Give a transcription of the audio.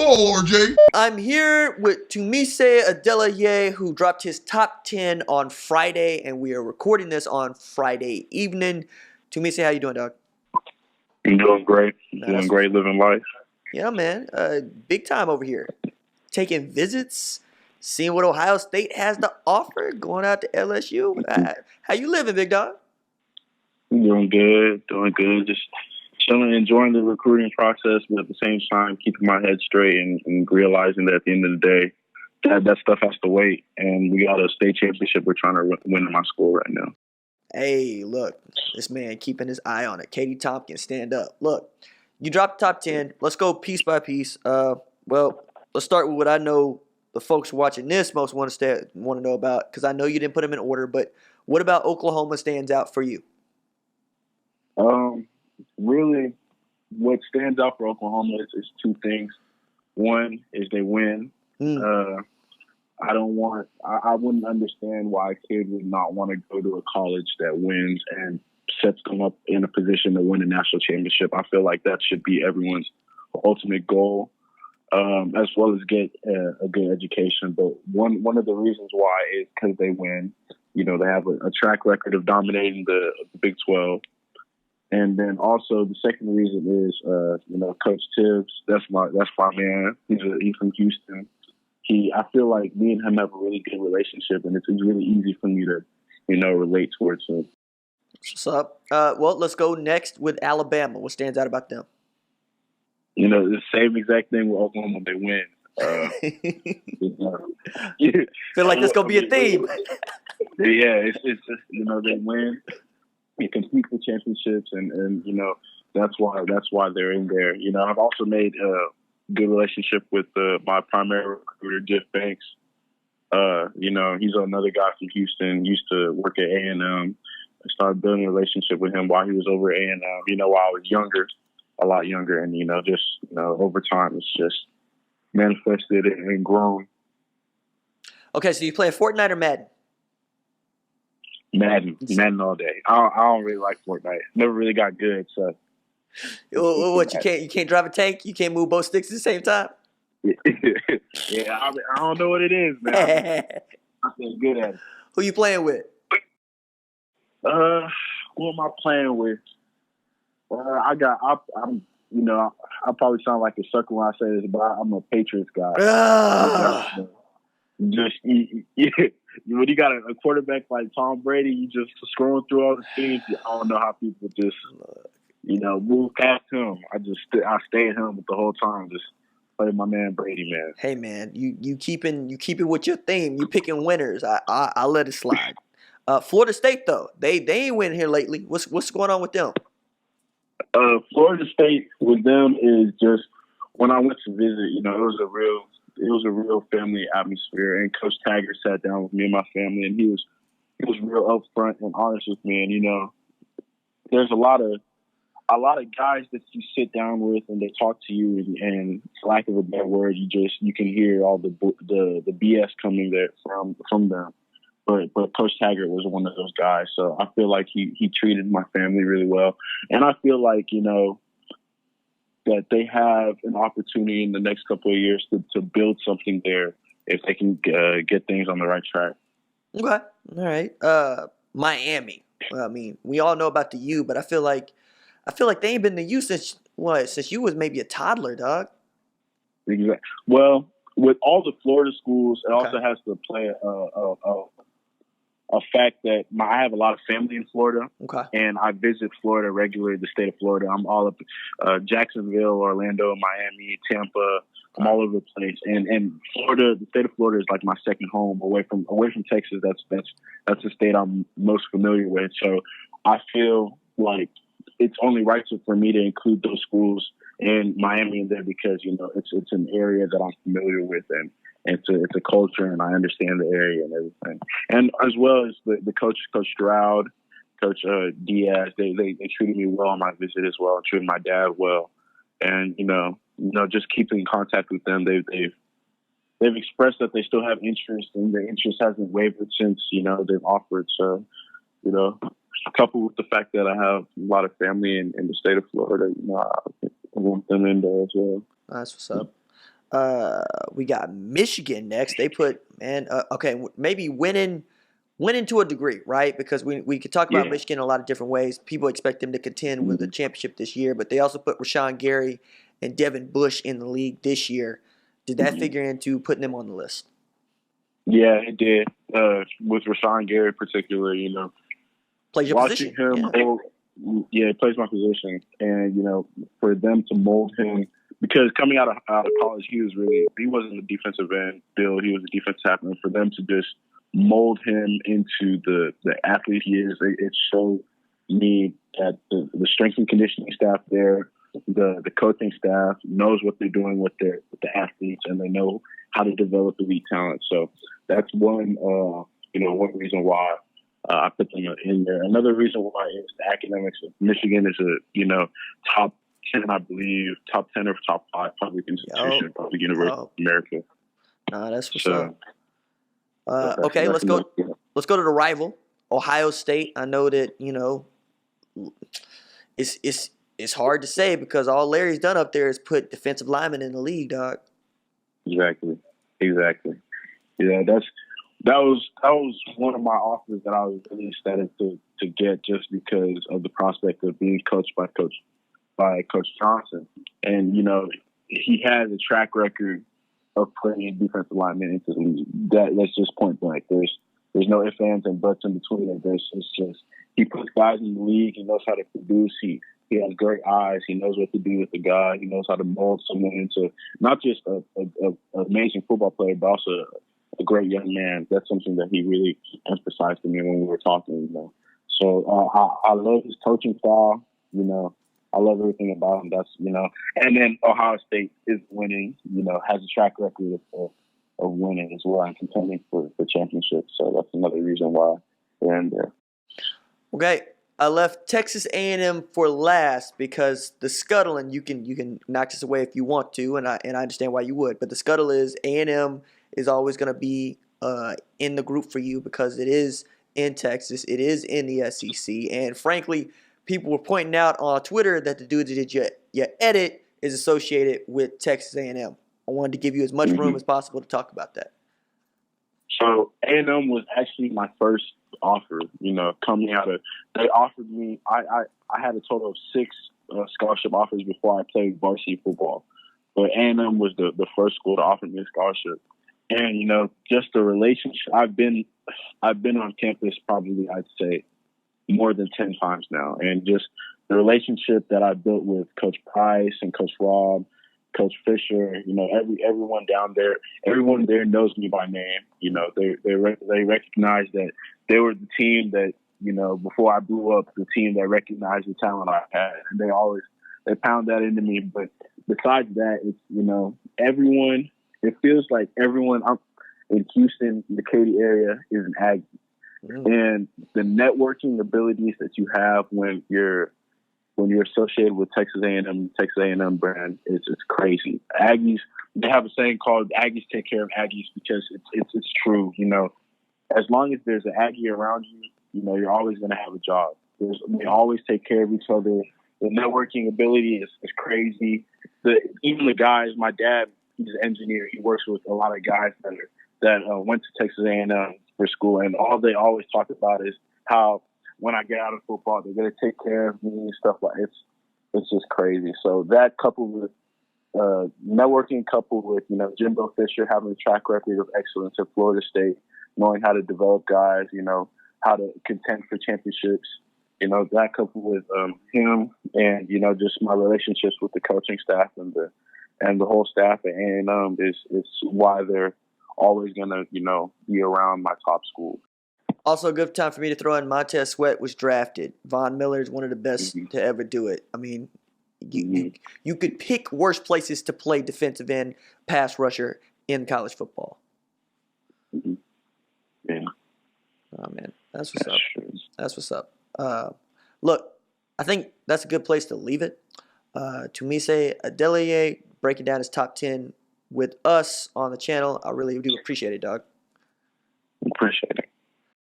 ball, RJ. I'm here with Tunmise Adeleye, who dropped his top 10 on Friday, and we are recording this on Friday evening. Tunmise, how you doing, dog? I'm doing great. Doing great, living life. Yeah, man. Big time over here. Taking visits, seeing what Ohio State has to offer, going out to LSU. How you living, big dog? Doing good. Just chilling, enjoying the recruiting process, but at the same time, keeping my head straight and realizing that at the end of the day, that stuff has to wait. And we got a state championship we're trying to win in my school right now. Hey, look, this man keeping his eye on it. Katie Tompkins, stand up. Look, you dropped the top 10. Let's go piece by piece. Well, let's start with what I know the folks watching this most want to know about, because I know you didn't put them in order, but what about Oklahoma stands out for you? Really, what stands out for Oklahoma is two things. One is they win. I wouldn't understand why a kid would not want to go to a college that wins and sets them up in a position to win a national championship. I feel like that should be everyone's ultimate goal, as well as get a good education. But one of the reasons why is because they win. You know, they have a track record of dominating the Big 12. And then also the second reason is, Coach Tibbs. That's my man. He's from Houston. I feel like me and him have a really good relationship, and it's really easy for me to, relate towards him. What's up? Well, let's go next with Alabama. What stands out about them? The same exact thing with Oklahoma. They win. Feel like this gonna be a theme. Yeah, it's just they win. They compete for championships, and that's why they're in there. I've also made a good relationship with my primary recruiter, Jeff Banks. He's another guy from Houston. Used to work at A&M. I started building a relationship with him while he was over at A&M. While I was a lot younger, and over time it's just manifested and grown. Okay, so you playing Fortnite or Madden? Madden all day. I don't really like Fortnite. Never really got good. So, what you can't drive a tank? You can't move both sticks at the same time? Yeah, I don't know what it is, man. I'm good at it. Who you playing with? Who am I playing with? I probably sound like a sucker when I say this, but I'm a Patriots guy. When you got a quarterback like Tom Brady, you just scrolling through all the teams. I don't know how people just, move past him. I stay at him the whole time, just play my man Brady, man. Hey man, you keep it with your theme. You picking winners. I let it slide. Florida State though, they ain't winning here lately. What's going on with them? Florida State with them is just when I went to visit. It was a real family atmosphere, and Coach Taggart sat down with me and my family, and he was real upfront and honest with me. And there's a lot of guys that you sit down with and they talk to you, and for lack of a better word, you can hear all the BS coming there from them. But Coach Taggart was one of those guys, so I feel like he treated my family really well, and I feel like that they have an opportunity in the next couple of years to build something there if they can get things on the right track. Okay. All right. Miami. Well, I mean, we all know about the U, but I feel like they ain't been the U since you was maybe a toddler, dog. Exactly. Well, with all the Florida schools, it also has to play a fact that I have a lot of family in Florida, and I visit Florida regularly, the state of Florida. I'm all up Jacksonville, Orlando, Miami, Tampa. I'm all over the place, and Florida, the state of Florida, is like my second home away from Texas. That's the state I'm most familiar with. So I feel like it's only right for me to include those schools in Miami in there because it's an area that I'm familiar with, and it's a culture, and I understand the area and everything. And as well as the Coach Stroud, Coach Diaz, they treated me well on my visit as well, and treated my dad well. And just keeping in contact with them, they've expressed that they still have interest, and the interest hasn't wavered since they've offered. So coupled with the fact that I have a lot of family in the state of Florida, I want them in there as well. That's what's up. We got Michigan next. They put maybe winning to a degree, right? Because we could talk about Michigan in a lot of different ways. People expect them to contend with the championship this year, but they also put Rashawn Gary and Devin Bush in the league this year. Did that figure into putting them on the list? Yeah, it did. With Rashawn Gary, particularly, plays your watching position. him, it plays my position, and for them to mold him, because coming out of college, he wasn't a defensive end build. He was a defensive tackle. And for them to just mold him into the athlete he is, it showed me that the strength and conditioning staff there, the coaching staff knows what they're doing with the athletes, and they know how to develop elite talent. So that's one reason why I put them in there. Another reason why is the academics. Michigan is a top 10, I believe, top 10 or top 5 public institution, public university in America. Nah, that's what's up. Okay, let's go to the rival, Ohio State. I know that it's hard to say because all Larry's done up there is put defensive linemen in the league, dog. Exactly. Yeah, that was one of my offers that I was really excited to get, just because of the prospect of being coached by Coach Johnson, and he has a track record of putting defensive linemen into the league. That's just point blank. There's no ifs, ands, and buts in between it. It's just he puts guys in the league. He knows how to produce. He has great eyes. He knows what to do with the guy. He knows how to mold someone into not just an amazing football player, but also a great young man. That's something that he really emphasized to me when we were talking. So I love his coaching style. I love everything about him. That's and then Ohio State is winning. Has a track record of winning as well and contending for championships. So that's another reason why they're in there. Okay, I left Texas A&M for last because the scuttle, and you can knock this away if you want to, and I understand why you would, but the scuttle is A&M is always going to be in the group for you because it is in Texas, it is in the SEC, and frankly, people were pointing out on Twitter that the dude that did your edit is associated with Texas A&M. I wanted to give you as much room as possible to talk about that. So A&M was actually my first offer, coming out of, they offered me, I had a total of 6 scholarship offers before I played varsity football. But A&M was the first school to offer me a scholarship. And, just the relationship, I've been on campus probably, I'd say, more than 10 times now. And just the relationship that I built with Coach Price and Coach Rob, Coach Fisher, everyone down there, everyone there knows me by name. They recognize that they were the team that, before I blew up, the team that recognized the talent I had. And they pound that into me. But besides that, it's, everyone, it feels like everyone in Houston, the Katy area, is an Aggie. And the networking abilities that you have when you're associated with Texas A&M brand, it's crazy. Aggies, they have a saying called "Aggies take care of Aggies" because it's true. As long as there's an Aggie around you, you're always going to have a job. They always take care of each other. The networking ability is crazy. Even the guys, my dad, he's an engineer. He works with a lot of guys that went to Texas A&M for school, and all they always talk about is how when I get out of football, they're going to take care of me and stuff like that. It's just crazy. So that coupled with networking, coupled with, Jimbo Fisher having a track record of excellence at Florida State, knowing how to develop guys, how to contend for championships, that coupled with him and, just my relationships with the coaching staff and the whole staff at A&M is why they're always going to, be around my top schools. Also, a good time for me to throw in Montez Sweat was drafted. Von Miller is one of the best to ever do it. I mean, you could pick worse places to play defensive end, pass rusher in college football. Yeah. Oh, man. That's what's up. That's what's up. Look, I think that's a good place to leave it. Tunmise Adeleye breaking down his top 10 with us on the channel. I really do appreciate it, dog. Appreciate it.